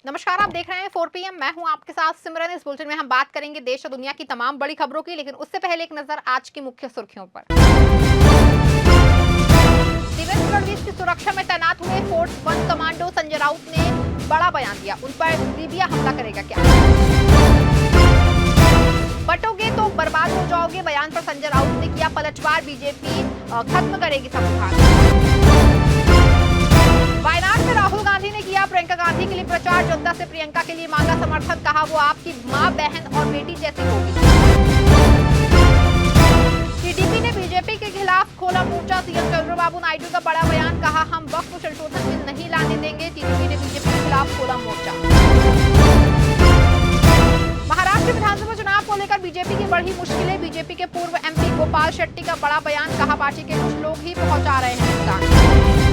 नमस्कार, आप देख रहे हैं 4 PM। मैं हूं आपके साथ सिमरन। इस बुलेटिन में हम बात करेंगे देश और दुनिया की तमाम बड़ी खबरों की, लेकिन उससे पहले एक नजर आज की मुख्य सुर्खियों पर। देवेंद्र फडणवीस की सुरक्षा में तैनात हुए फोर्स 1 कमांडो संजय राउत ने बड़ा बयान दिया। उन पर लीबिया हमला करेगा क्या? बटोगे तो बर्बाद हो जाओगे बयान पर संजय राउत ने किया पलटवार। बीजेपी खत्म करेगी संविधान। वायनाड में राहुल गांधी ने किया प्रियंका गांधी के लिए प्रचार। जनता से प्रियंका के लिए मांगा समर्थन, कहा वो आपकी मां, बहन और बेटी जैसी होगी। टीडीपी ने बीजेपी के खिलाफ खोला मोर्चा। सीएम चंद्रबाबू नायडू का बड़ा बयान, कहा हम वक्फ संशोधन बिल नहीं लाने देंगे। टीडीपी ने बीजेपी के खिलाफ खोला मोर्चा। महाराष्ट्र विधानसभा चुनाव को लेकर बीजेपी की बढ़ी मुश्किलें। बीजेपी के पूर्व एमपी गोपाल शेट्टी का बड़ा बयान, कहा पार्टी के कुछ लोग ही पहुंचा रहे हैं नुकसान।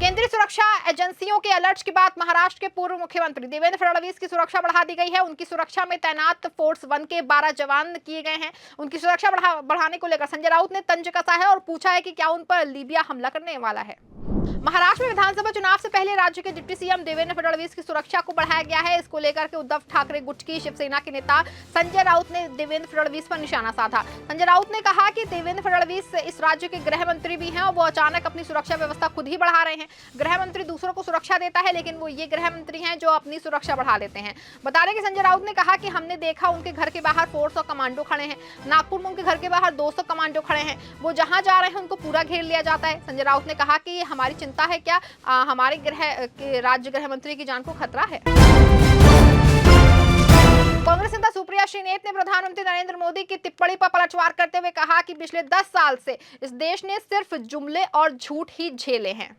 केंद्रीय सुरक्षा एजेंसियों के अलर्ट के बाद महाराष्ट्र के पूर्व मुख्यमंत्री देवेंद्र फडणवीस की सुरक्षा बढ़ा दी गई है। उनकी सुरक्षा में तैनात फोर्स 1 के 12 जवान किए गए हैं। उनकी सुरक्षा बढ़ाने को लेकर संजय राउत ने तंज कसा है और पूछा है कि क्या उन पर लीबिया हमला करने वाला है। महाराष्ट्र में विधानसभा चुनाव से पहले राज्य के डिप्टी सीएम देवेंद्र फडणवीस की सुरक्षा को बढ़ाया गया है। इसको लेकर के उद्धव ठाकरे गुट की शिवसेना के नेता संजय राउत ने देवेंद्र फडणवीस पर निशाना साधा। संजय राउत ने कहा कि देवेंद्र फडणवीस इस राज्य के गृह मंत्री भी हैं और वो अचानक अपनी सुरक्षा व्यवस्था खुद ही बढ़ा रहे हैं। गृह मंत्री दूसरों को सुरक्षा देता है, लेकिन वो ये गृह मंत्री हैं जो अपनी सुरक्षा बढ़ा लेते हैं। बता दें कि संजय राउत ने कहा कि हमने देखा उनके घर के बाहर फोर्स और कमांडो खड़े हैं। नागपुर में उनके घर के बाहर 200 कमांडो खड़े हैं। वो जहां जा रहे हैं उनको पूरा घेर लिया जाता है। संजय राउत ने कहा कि ये हमारी चिंता है क्या? हमारे राज्य गृह मंत्री की जान को खतरा है। कांग्रेस नेता सुप्रिया श्रीनेत ने प्रधानमंत्री नरेंद्र मोदी की टिप्पणी पर पलटवार करते हुए कहा कि पिछले 10 साल से इस देश ने सिर्फ जुमले और झूठ ही झेले हैं।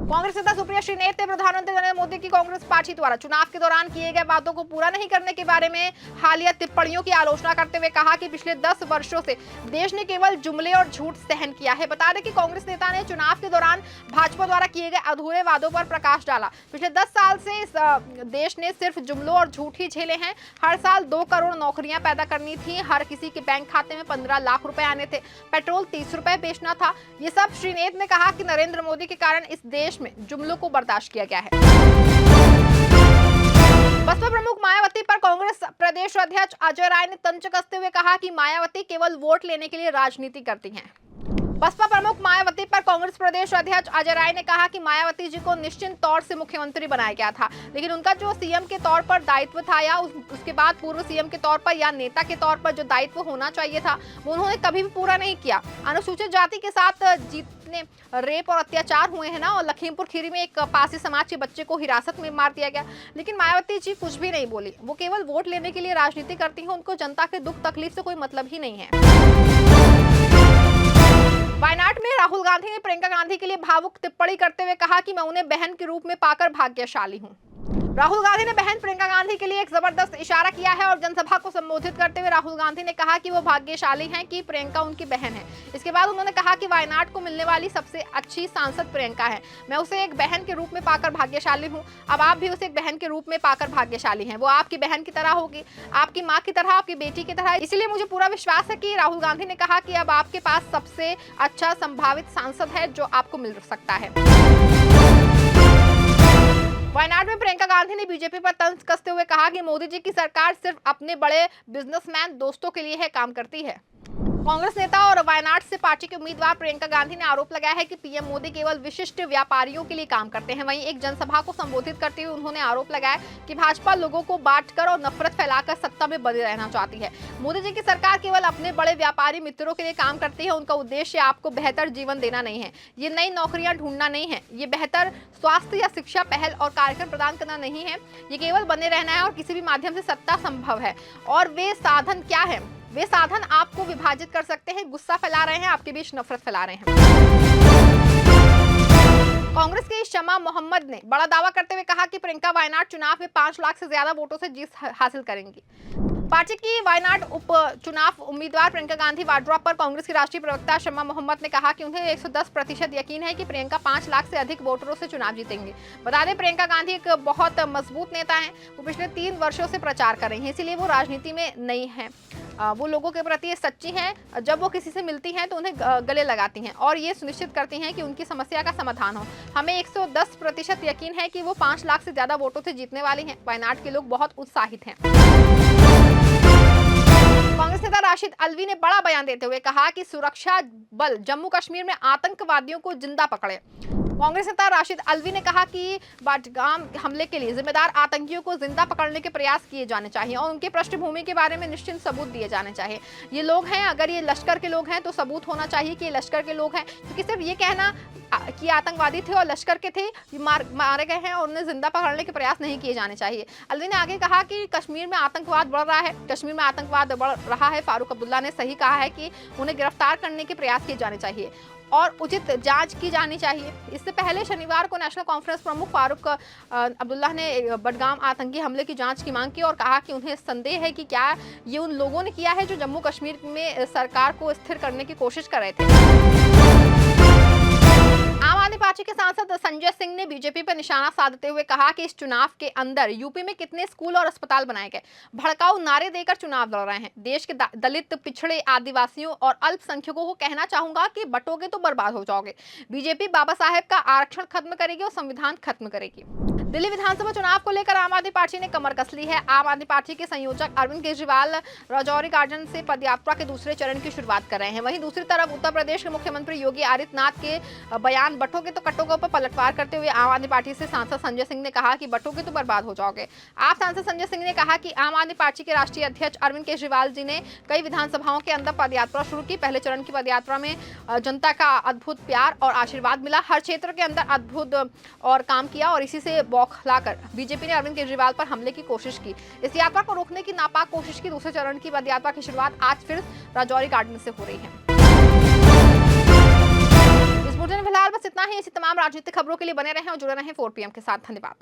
कांग्रेस नेता सुप्रिया श्रीनेत ने प्रधानमंत्री नरेंद्र मोदी की कांग्रेस पार्टी द्वारा चुनाव के दौरान किए गए वादों को पूरा नहीं करने के बारे में हालिया टिप्पणियों की आलोचना करते हुए कहा कि पिछले 10 वर्षों से देश ने केवल जुमले और झूठ सहन किया है। बता दें कि कांग्रेस नेता ने चुनाव के दौरान भाजपा द्वारा किए गए अधूरे वादों पर प्रकाश डाला। पिछले 10 साल से इस देश ने सिर्फ जुमलों और झूठ ही झेले हैं। हर साल 2 करोड़ नौकरियां पैदा करनी थी, हर किसी के बैंक खाते में 15 लाख रुपए आने थे, पेट्रोल 30 रुपए बेचना था। ये सब श्रीनेत ने कहा कि नरेंद्र मोदी के कारण इस देश में जुमलों को बर्दाश्त किया गया है। बसपा प्रमुख मायावती पर कांग्रेस प्रदेश अध्यक्ष अजय राय ने तंज कसते हुए कहा कि मायावती केवल वोट लेने के लिए राजनीति करती हैं। बसपा प्रमुख मायावती पर कांग्रेस प्रदेश अध्यक्ष अजय राय ने कहा कि मायावती जी को निश्चित तौर से मुख्यमंत्री बनाया गया था, लेकिन उनका जो सीएम के तौर पर दायित्व था या उसके बाद पूर्व सीएम के तौर पर या नेता के तौर पर जो दायित्व होना चाहिए था वो उन्होंने कभी भी पूरा नहीं किया। अनुसूचित जाति के साथ जितने रेप और अत्याचार हुए हैं ना, और लखीमपुर खीरी में एक पासी समाज के बच्चे को हिरासत में मार दिया गया, लेकिन मायावती जी कुछ भी नहीं बोली। वो केवल वोट लेने के लिए राजनीति करती है। उनको जनता के दुख तकलीफ से कोई मतलब ही नहीं है। वायनाड में राहुल गांधी ने प्रियंका गांधी के लिए भावुक टिप्पणी करते हुए कहा कि मैं उन्हें बहन के रूप में पाकर भाग्यशाली हूं। राहुल गांधी ने बहन प्रियंका गांधी के लिए एक जबरदस्त इशारा किया है और जनसभा को संबोधित करते हुए राहुल गांधी ने कहा कि वो भाग्यशाली हैं कि प्रियंका उनकी बहन है। इसके बाद उन्होंने कहा कि वायनाड को मिलने वाली सबसे अच्छी सांसद प्रियंका है। मैं उसे एक बहन के रूप में पाकर भाग्यशाली हूँ। अब आप भी उसे एक बहन के रूप में पाकर भाग्यशाली हैं। वो आपकी बहन की तरह होगी, आपकी माँ की तरह, आपकी बेटी की तरह। इसलिए मुझे पूरा विश्वास है कि राहुल गांधी ने कहा कि अब आपके पास सबसे अच्छा संभावित सांसद है जो आपको मिल सकता है। वायनाड में प्रियंका गांधी ने बीजेपी पर तंज कसते हुए कहा कि मोदी जी की सरकार सिर्फ अपने बड़े बिजनेसमैन दोस्तों के लिए है काम करती है। कांग्रेस नेता और वायनाड से पार्टी के उम्मीदवार प्रियंका गांधी ने आरोप लगाया है कि पीएम मोदी केवल विशिष्ट व्यापारियों के लिए काम करते हैं। वहीं एक जनसभा को संबोधित करते हुए उन्होंने आरोप लगाया कि भाजपा लोगों को बांटकर और नफरत फैलाकर सत्ता में बने रहना चाहती है। मोदी जी की सरकार केवल अपने बड़े व्यापारी मित्रों के लिए काम करती है। उनका उद्देश्य आपको बेहतर जीवन देना नहीं है, ये नई नौकरियां ढूंढना नहीं है, ये बेहतर स्वास्थ्य या शिक्षा पहल और कार्यक्रम प्रदान करना नहीं है। ये केवल बने रहना है और किसी भी माध्यम से सत्ता संभव है। और वे साधन क्या है? वे साधन आपको विभाजित कर सकते हैं, गुस्सा फैला रहे हैं, आपके बीच नफरत फैला रहे हैं। कांग्रेस के शमा मोहम्मद ने बड़ा दावा करते हुए कहा कि प्रियंका वायनाड चुनाव में 5 लाख से ज्यादा वोटों से जीत हासिल करेंगी। पार्टी की वायनाड उपचुनाव उम्मीदवार प्रियंका गांधी वाड्रा पर कांग्रेस की राष्ट्रीय प्रवक्ता शमा मोहम्मद ने कहा कि उन्हें 110% यकीन है कि प्रियंका 5 लाख से अधिक वोटरों से चुनाव जीतेंगे। बता दें, प्रियंका गांधी एक बहुत मजबूत नेता हैं। वो पिछले 3 वर्षों से प्रचार कर रही हैं, इसीलिए वो राजनीति में नई हैं। वो लोगों के प्रति सच्ची हैं, जब वो किसी से मिलती हैं तो उन्हें गले लगाती हैं और ये सुनिश्चित करती हैं कि उनकी समस्या का समाधान हो। हमें 110% यकीन है कि वो 5 लाख से ज्यादा वोटों से जीतने वाली हैं। वायनाड के लोग बहुत उत्साहित हैं। कांग्रेस नेता राशिद अल्वी ने बड़ा बयान देते हुए कहा कि सुरक्षा बल जम्मू कश्मीर में आतंकवादियों को जिंदा पकड़े। कांग्रेस नेता राशिद अल्वी ने कहा कि बडगाम हमले के लिए जिम्मेदार आतंकियों को जिंदा पकड़ने के प्रयास किए जाने चाहिए और उनके पृष्ठभूमि के बारे में निश्चित सबूत दिए जाने चाहिए। ये लोग हैं, अगर ये लश्कर के लोग हैं तो सबूत होना चाहिए कि ये लश्कर के लोग हैं, क्योंकि सिर्फ ये कहना कि आतंकवादी थे और लश्कर के थे, मारे गए हैं और उन्हें जिंदा पकड़ने के प्रयास नहीं किए जाने चाहिए। अल्वी ने आगे कहा कि कश्मीर में आतंकवाद बढ़ रहा है, कश्मीर में आतंकवाद बढ़ रहा है। फारूक अब्दुल्ला ने सही कहा है कि उन्हें गिरफ्तार करने के प्रयास किए जाने चाहिए और उचित जांच की जानी चाहिए। इससे पहले शनिवार को नेशनल कॉन्फ्रेंस प्रमुख फारूक अब्दुल्ला ने बडगाम आतंकी हमले की जांच की मांग की और कहा कि उन्हें संदेह है कि क्या ये उन लोगों ने किया है जो जम्मू कश्मीर में सरकार को स्थिर करने की कोशिश कर रहे थे। आम आदमी पार्टी के सांसद संजय सिंह ने बीजेपी पर निशाना साधते हुए कहा कि इस चुनाव के अंदर यूपी में कितने स्कूल और अस्पताल बनाए गए, भड़काऊ नारे देकर चुनाव लड़ रहे हैं। देश के दलित, पिछड़े, आदिवासियों और अल्पसंख्यकों को कहना चाहूंगा कि बटोगे तो बर्बाद हो जाओगे। बीजेपी बाबा साहेब का आरक्षण खत्म करेगी और संविधान खत्म करेगी। दिल्ली विधानसभा चुनाव को लेकर आम आदमी पार्टी ने कमर कस ली है। आम आदमी पार्टी के संयोजक अरविंद केजरीवाल राजौरी गार्डन से पदयात्रा के दूसरे चरण की शुरुआत कर रहे हैं। वहीं दूसरी तरफ उत्तर प्रदेश के मुख्यमंत्री योगी आदित्यनाथ के बयान बटोगे तो कटोगे पर पलटवार करते हुए आम आदमी पार्टी से सांसद संजय सिंह ने कहा कि बटोगे तो बर्बाद हो जाओगे। आप सांसद संजय सिंह ने कहा कि आम आदमी पार्टी के राष्ट्रीय अध्यक्ष अरविंद केजरीवाल जी ने कई विधानसभाओं के अंदर पदयात्रा शुरू की। पहले चरण की पदयात्रा में जनता का अद्भुत प्यार और आशीर्वाद मिला। हर क्षेत्र के अंदर अद्भुत और काम किया और इसी से बौखलाकर बीजेपी ने अरविंद केजरीवाल पर हमले की कोशिश की। इस यात्रा को रोकने की नापाक कोशिश की। दूसरे चरण की पदयात्रा की शुरुआत आज फिर राजौरी गार्डन से हो रही है। इस बुलेटिन में फिलहाल बस इतना ही। ऐसी तमाम राजनीतिक खबरों के लिए बने रहें और जुड़े रहें 4 PM के साथ। धन्यवाद।